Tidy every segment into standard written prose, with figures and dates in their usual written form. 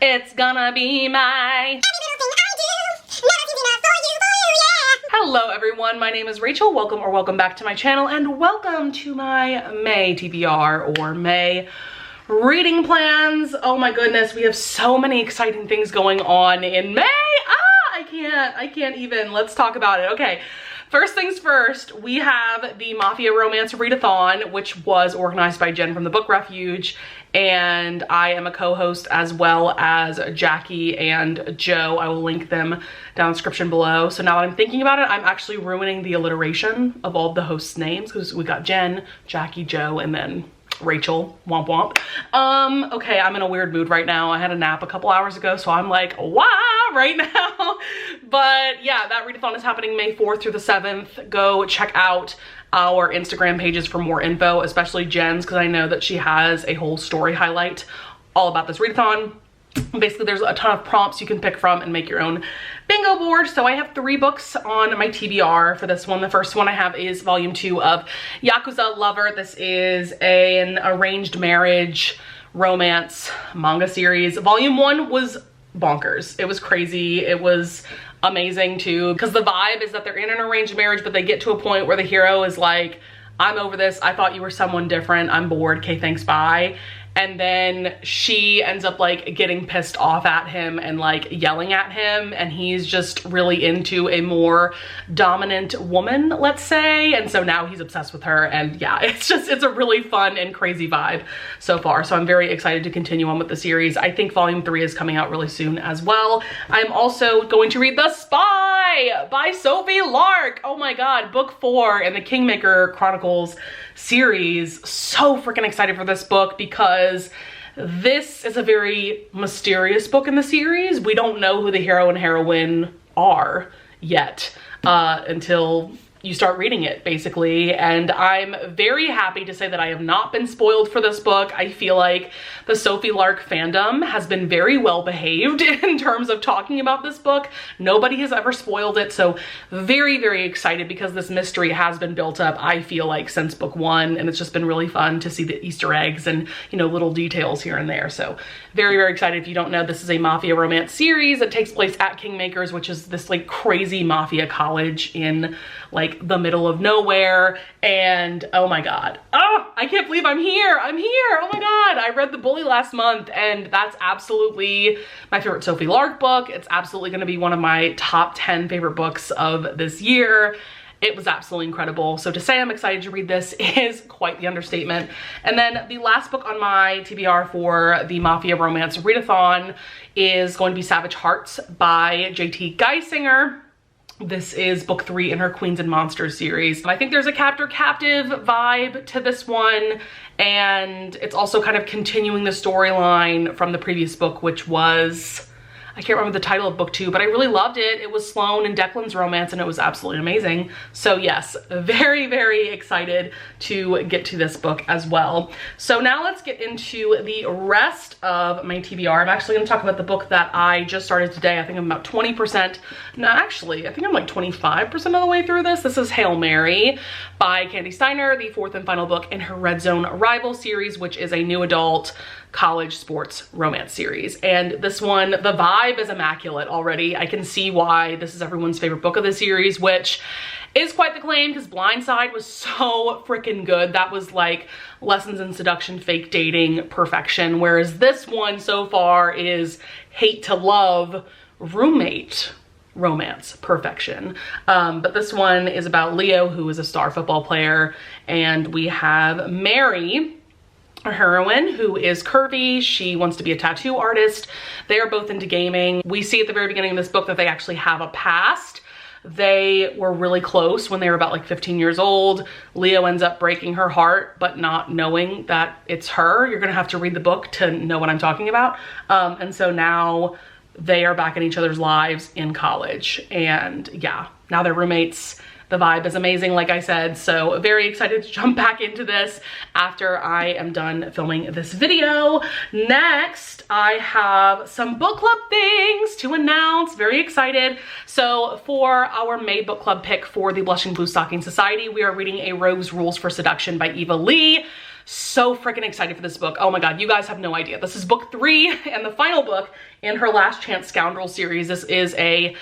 It's gonna be my Hello everyone, my name is Rachel. Welcome back to my channel and welcome to my May TBR or May reading plans. Oh my goodness, we have so many exciting things going on in May. I can't even. Let's talk about it. Okay. First things first, we have the Mafia romance readathon, which was organized by Jen from the Book Refuge, and I am a co-host as well as Jackie and Joe. I will link them down in the description below. So now that I'm thinking about it, I'm actually ruining the alliteration of all the hosts' names because we got Jen, Jackie, Joe, and then Rachel, womp womp. Okay, I'm in a weird mood right now. I had a nap a couple hours ago, so I'm like, wow, right now. But yeah, that readathon is happening May 4th through the 7th. Go check out our Instagram pages for more info, especially Jen's, because I know that she has a whole story highlight all about this readathon. Basically, there's a ton of prompts you can pick from and make your own bingo board. So I have 3 books on my TBR for this one. The first one I have is volume 2 of Yakuza Lover. This is an arranged marriage romance manga series. Volume 1 was bonkers. It was crazy. It was amazing too, because the vibe is that they're in an arranged marriage, but they get to a point where the hero is like, I'm over this. I thought you were someone different. I'm bored. Okay, thanks, bye. And then she ends up like getting pissed off at him and like yelling at him, and he's just really into a more dominant woman, let's say. And so now he's obsessed with her, and yeah, it's a really fun and crazy vibe so far. So I'm very excited to continue on with the series. I think volume 3 is coming out really soon as well. I'm also going to read The Spy by Sophie Lark. Oh my God, book 4 in the Kingmaker Chronicles series. So freaking excited for this book because this is a very mysterious book in the series. We don't know who the hero and heroine are yet until you start reading it, basically. And I'm very happy to say that I have not been spoiled for this book. I feel like the Sophie Lark fandom has been very well behaved in terms of talking about this book. Nobody has ever spoiled it. So very, very excited because this mystery has been built up, I feel like, since book 1. And it's just been really fun to see the Easter eggs and, you know, little details here and there. So very, very excited. If you don't know, this is a Mafia romance series that takes place at Kingmakers, which is this like crazy Mafia college in like the middle of nowhere. And oh my God, I can't believe I'm here. Oh my God, I read The Bully last month, and that's absolutely my favorite Sophie Lark book. It's absolutely going to be one of my top 10 favorite books of this year. It was absolutely incredible. So to say I'm excited to read this is quite the understatement. And then the last book on my TBR for the Mafia romance readathon is going to be Savage Hearts by JT Geisinger. This is book 3 in her Queens and Monsters series. I think there's a captor-captive vibe to this one, and it's also kind of continuing the storyline from the previous book, which was, I can't remember the title of book 2, but I really loved it. It was Sloane and Declan's romance, and it was absolutely amazing. So yes, very, very excited to get to this book as well. So now let's get into the rest of my TBR. I'm actually going to talk about the book that I just started today. I think I'm about 20%. No, actually, I think I'm like 25% of the way through this. This is Hail Mary by Candy Steiner, the 4th and final book in her Red Zone Rival series, which is a new adult college sports romance series. And this one, the vibe is immaculate already. I can see why this is everyone's favorite book of the series, which is quite the claim because Blindside was so freaking good. That was like lessons in seduction, fake dating, perfection. Whereas this one so far is hate to love, roommate romance, perfection. But this one is about Leo, who is a star football player, and we have Mary, a heroine, who is curvy. She wants to be a tattoo artist. They are both into gaming. We see at the very beginning of this book that they actually have a past. They were really close when they were about like 15 years old. Leo ends up breaking her heart, but not knowing that it's her. You're gonna have to read the book to know what I'm talking about. And so now they are back in each other's lives in college. And yeah, now they're roommates. The vibe is amazing, like I said, so very excited to jump back into this after I am done filming this video. Next, I have some book club things to announce. Very excited. So for our May book club pick for the Blushing Blue Stocking Society, we are reading A Rogue's Rules for Seduction by Eva Lee. So freaking excited for this book. Oh my God, you guys have no idea. This is book 3 and the final book in her Last Chance Scoundrel series. This is a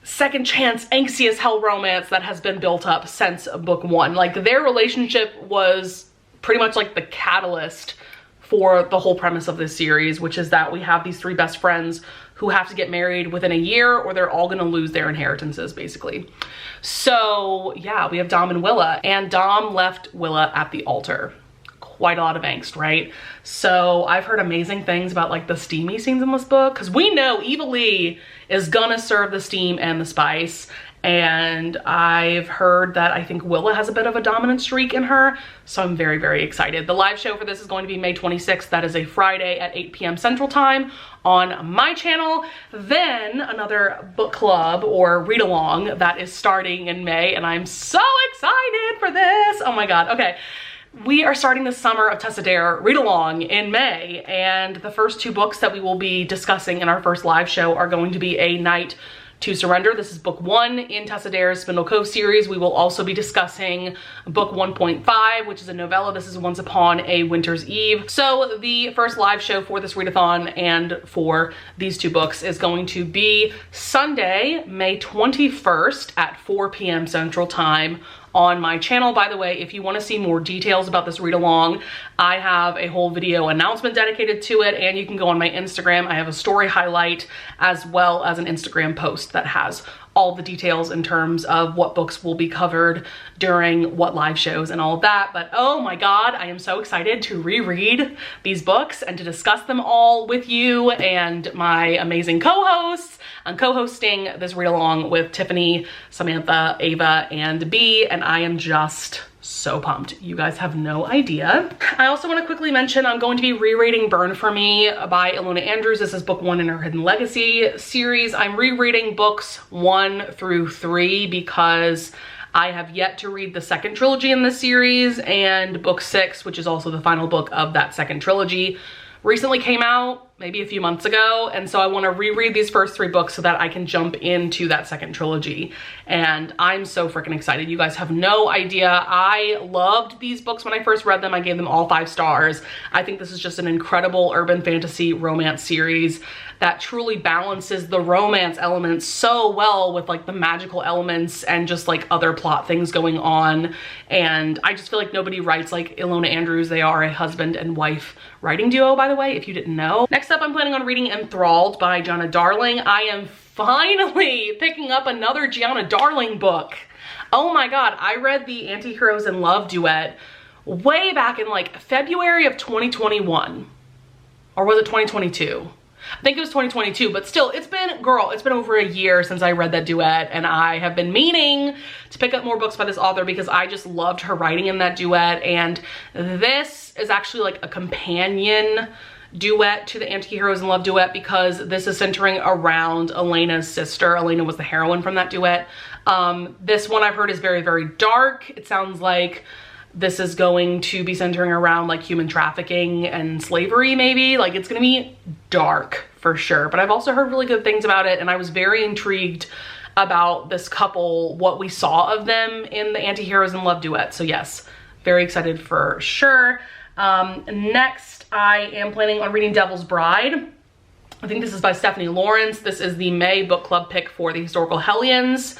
second chance angsty as hell romance that has been built up since book 1. Like, their relationship was pretty much like the catalyst for the whole premise of this series, which is that we have these 3 best friends who have to get married within a year or they're all gonna lose their inheritances, basically. So yeah, we have Dom and Willa, and Dom left Willa at the altar. Quite a lot of angst, right? So I've heard amazing things about like the steamy scenes in this book, because we know Eva Lee is gonna serve the steam and the spice, and I've heard that I think Willa has a bit of a dominant streak in her, so I'm very, very excited. The live show for this is going to be May 26th. That is a Friday at 8 p.m. Central Time on my channel. Then another book club or read along that is starting in May, and I'm so excited for this. Oh my God, okay. We are starting the Summer of Tessa Dare read along in May, and the first 2 books that we will be discussing in our first live show are going to be A Night to Surrender. This is book 1 in Tessa Dare's Spindle Cove series. We will also be discussing book 1.5, which is a novella. This is Once Upon a Winter's Eve. So the first live show for this readathon and for these 2 books is going to be Sunday, May 21st at 4 p.m. Central Time on my channel. By the way, if you want to see more details about this read along, I have a whole video announcement dedicated to it, and you can go on my Instagram. I have a story highlight as well as an Instagram post that has all the details in terms of what books will be covered during what live shows and all of that. But oh my God, I am so excited to reread these books and to discuss them all with you and my amazing co-hosts. I'm co-hosting this read along with Tiffany, Samantha, Ava, and B, and I am just so pumped. You guys have no idea. I also want to quickly mention I'm going to be rereading Burn For Me by Ilona Andrews. This is book 1 in her Hidden Legacy series. I'm rereading books 1 through 3 because I have yet to read the second trilogy in this series, and book 6, which is also the final book of that second trilogy, recently came out maybe a few months ago, and so I want to reread these first 3 books so that I can jump into that second trilogy, and I'm so freaking excited. You guys have no idea. I loved these books when I first read them. I gave them all 5 stars. I think this is just an incredible urban fantasy romance series that truly balances the romance elements so well with like the magical elements and just like other plot things going on. And I just feel like nobody writes like Ilona Andrews. They are a husband and wife writing duo, by the way, if you didn't know. Next up, I'm planning on reading Enthralled by Gianna Darling. I am finally picking up another Gianna Darling book. Oh my God, I read the Anti-Heroes in Love duet way back in like February of 2021. Or was it 2022? I think it was 2022, but still, it's been, girl, it's been over a year since I read that duet, and I have been meaning to pick up more books by this author because I just loved her writing in that duet. And this is actually like a companion duet to the Anti-Heroes in Love duet because this is centering around Elena's sister. Elena was the heroine from that duet. This one I've heard is very, very dark. It sounds like this is going to be centering around like human trafficking and slavery, maybe. Like, it's gonna be dark for sure, but I've also heard really good things about it, and I was very intrigued about this couple, what we saw of them in the Anti-Heroes in Love duet. So yes, very excited for sure. Next, I am planning on reading Devil's Bride. I think this is by Stephanie Lawrence. This is the May book club pick for the Historical Hellions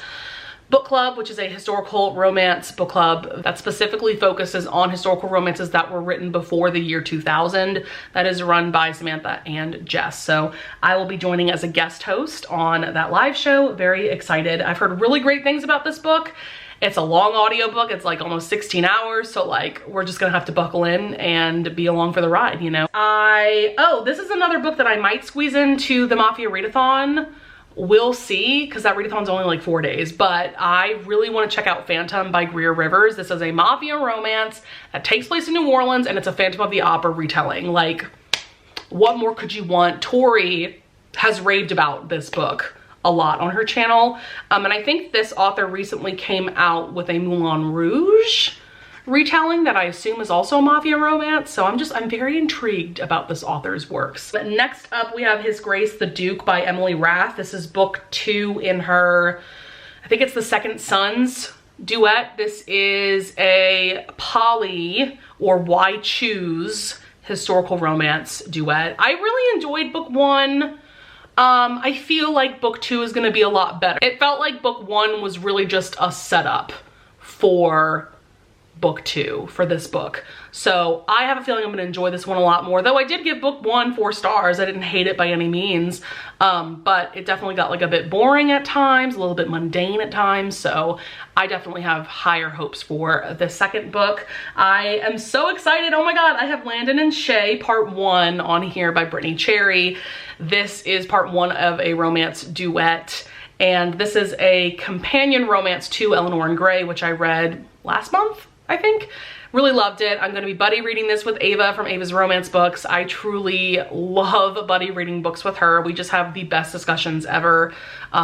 book club, which is a historical romance book club that specifically focuses on historical romances that were written before the year 2000. That is run by Samantha and Jess. So I will be joining as a guest host on that live show. Very excited. I've heard really great things about this book. It's a long audiobook. It's like almost 16 hours. So like, we're just gonna have to buckle in and be along for the ride, you know? Oh, this is another book that I might squeeze into the Mafia readathon. We'll see, because that readathon's only like 4 days, but I really want to check out Phantom by Greer Rivers. This is a mafia romance that takes place in New Orleans, and it's a Phantom of the Opera retelling. Like, what more could you want? Tori has raved about this book a lot on her channel, and I think this author recently came out with a Moulin Rouge retelling that I assume is also a mafia romance. So I'm very intrigued about this author's works. But next up, we have His Grace the Duke by Emily Rath. This is book 2 in her, I think it's the Second Sons duet. This is a poly or why choose historical romance duet. I really enjoyed book 1. I feel like book 2 is gonna be a lot better. It felt like book 1 was really just a setup for book 2 for this book. So I have a feeling I'm gonna enjoy this one a lot more, though I did give book 1 4 stars. I didn't hate it by any means, but it definitely got like a bit boring at times, a little bit mundane at times. So I definitely have higher hopes for the second book. I am so excited. Oh my God, I have Landon and Shay part 1 on here by Brittany Cherry. This is part 1 of a romance duet. And this is a companion romance to Eleanor and Gray, which I read last month, I think. Really loved it. I'm gonna be buddy reading this with Ava from Ava's Romance Books. I truly love buddy reading books with her. We just have the best discussions ever.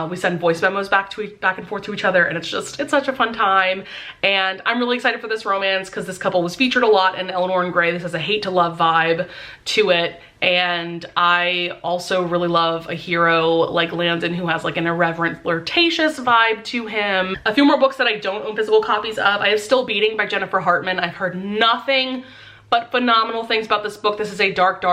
We send voice memos back and forth to each other, and it's such a fun time. And I'm really excited for this romance because this couple was featured a lot in Eleanor and Gray. This has a hate to love vibe to it. And I also really love a hero like Landon who has like an irreverent, flirtatious vibe to him. A few more books that I don't own physical copies of. I have Still Beating by Jennifer Hartman. I've heard nothing but phenomenal things about this book. This is a dark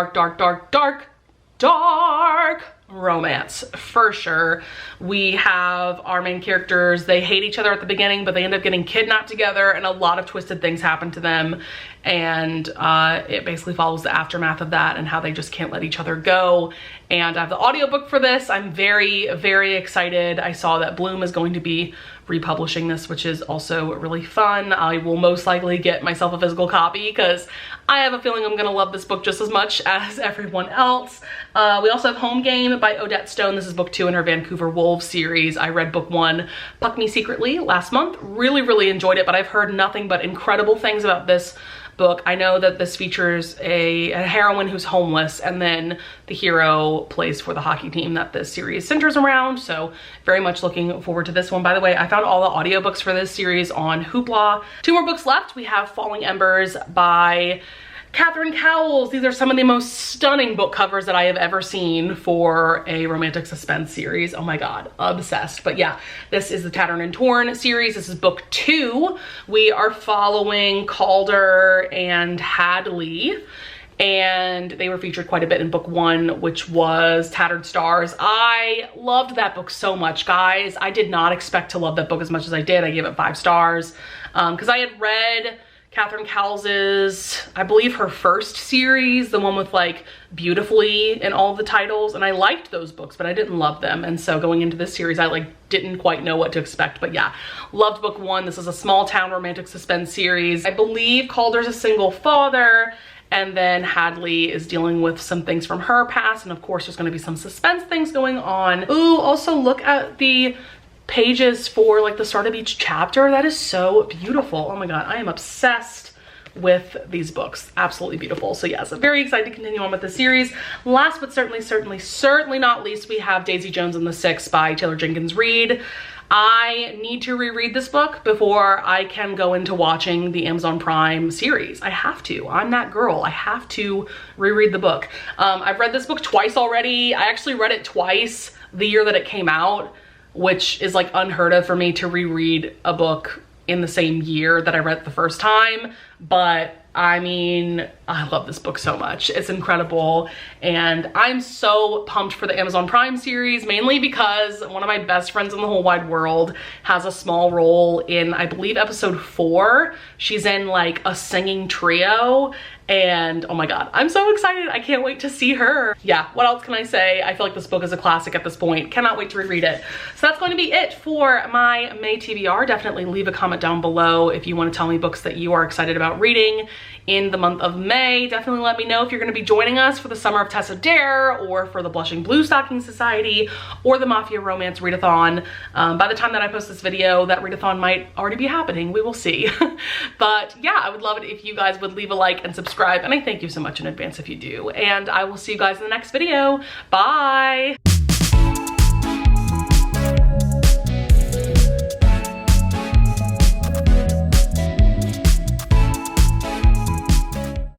romance for sure. We have our main characters. They hate each other at the beginning, but they end up getting kidnapped together and a lot of twisted things happen to them. And it basically follows the aftermath of that and how they just can't let each other go. And I have the audiobook for this. I'm very, very excited. I saw that Bloom is going to be republishing this, which is also really fun. I will most likely get myself a physical copy because I have a feeling I'm gonna love this book just as much as everyone else. We also have Home Game by Odette Stone. This is book 2 in her Vancouver Wolves series. I read book 1, Puck Me Secretly, last month. Really, really enjoyed it, but I've heard nothing but incredible things about this book. I know that this features a heroine who's homeless, and then the hero plays for the hockey team that this series centers around. So very much looking forward to this one. By the way, I found all the audiobooks for this series on Hoopla. 2 more books left. We have Falling Embers by Catherine Cowles. These are some of the most stunning book covers that I have ever seen for a romantic suspense series. Oh my God, obsessed. But yeah, this is the Tattered and Torn series. This is book 2. We are following Calder and Hadley, and they were featured quite a bit in book 1, which was Tattered Stars. I loved that book so much, guys. I did not expect to love that book as much as I did. I gave it 5 stars because I had read Catherine Cowles's, I believe her first series, the one with like Beautifully in all of the titles, and I liked those books, but I didn't love them. And so going into this series, I like didn't quite know what to expect. But yeah, loved book 1. This is a small town romantic suspense series. I believe Calder's a single father, and then Hadley is dealing with some things from her past, and of course there's going to be some suspense things going on. Ooh, also look at the pages for like the start of each chapter. That is so beautiful. Oh my God, I am obsessed with these books. Absolutely beautiful. So yes, I'm very excited to continue on with the series. Last but certainly not least, we have Daisy Jones and the Six by Taylor Jenkins Reid. I need to reread this book before I can go into watching the Amazon Prime series. I have to. I'm that girl. I have to reread the book. I've read this book twice already. I actually read it twice the year that it came out, which is like unheard of for me to reread a book in the same year that I read it the first time. But I mean, I love this book so much. It's incredible. And I'm so pumped for the Amazon Prime series, mainly because one of my best friends in the whole wide world has a small role in, I believe, episode 4. She's in like a singing trio. And oh my God, I'm so excited. I can't wait to see her. Yeah, what else can I say? I feel like this book is a classic at this point. Cannot wait to reread it. So that's going to be it for my May TBR. Definitely leave a comment down below if you want to tell me books that you are excited about reading in the month of May. Definitely let me know if you're going to be joining us for the Summer of Tessa Dare, or for the Blushing Blue Stocking Society, or the Mafia Romance Readathon. By the time that I post this video, that readathon might already be happening. We will see. But yeah, I would love it if you guys would leave a like and subscribe, and I thank you so much in advance if you do. And I will see you guys in the next video. Bye!